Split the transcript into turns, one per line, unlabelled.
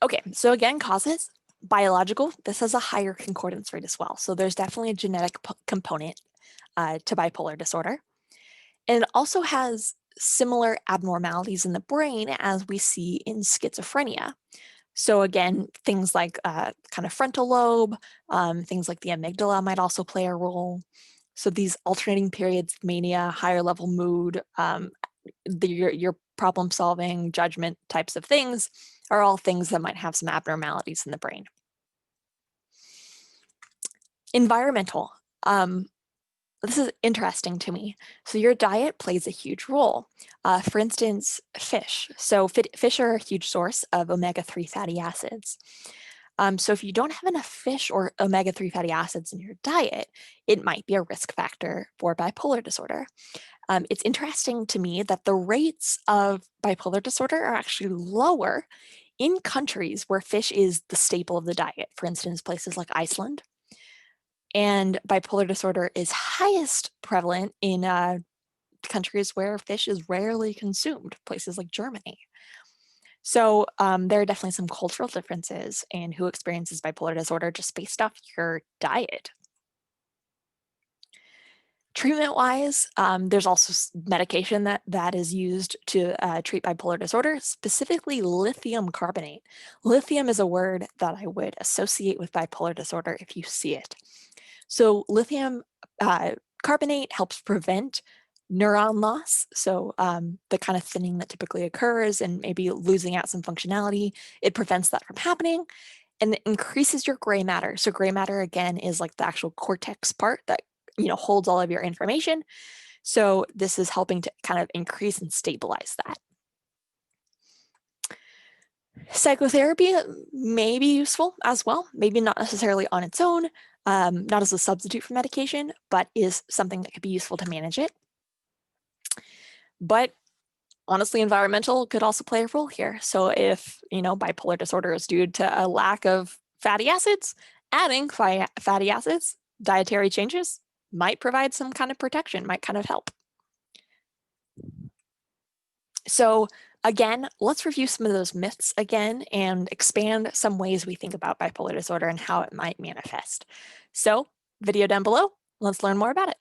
Okay, so again, causes, biological, this has a higher concordance rate as well. So there's definitely a genetic component to bipolar disorder. And it also has similar abnormalities in the brain as we see in schizophrenia. So again, things like kind of frontal lobe, things like the amygdala might also play a role. So these alternating periods of mania, higher level mood, your problem solving, judgment types of things are all things that might have some abnormalities in the brain. Environmental. This is interesting to me. So your diet plays a huge role. For instance, fish. So fish are a huge source of omega-3 fatty acids. So if you don't have enough fish or omega-3 fatty acids in your diet, it might be a risk factor for bipolar disorder. It's interesting to me that the rates of bipolar disorder are actually lower in countries where fish is the staple of the diet. For instance, places like Iceland. And bipolar disorder is highest prevalent in countries where fish is rarely consumed, places like Germany. So there are definitely some cultural differences in who experiences bipolar disorder just based off your diet. Treatment-wise, there's also medication that is used to treat bipolar disorder, specifically lithium carbonate. Lithium is a word that I would associate with bipolar disorder if you see it. So lithium carbonate helps prevent neuron loss. So the kind of thinning that typically occurs and maybe losing out some functionality, it prevents that from happening and it increases your gray matter. So gray matter, again, is like the actual cortex part that holds all of your information. So this is helping to kind of increase and stabilize that. Psychotherapy may be useful as well, maybe not necessarily on its own, not as a substitute for medication, but is something that could be useful to manage it. But honestly, environmental could also play a role here. So if, bipolar disorder is due to a lack of fatty acids, adding fatty acids, dietary changes might provide some kind of protection, might kind of help. So again, let's review some of those myths again and expand some ways we think about bipolar disorder and how it might manifest. So video down below, let's learn more about it.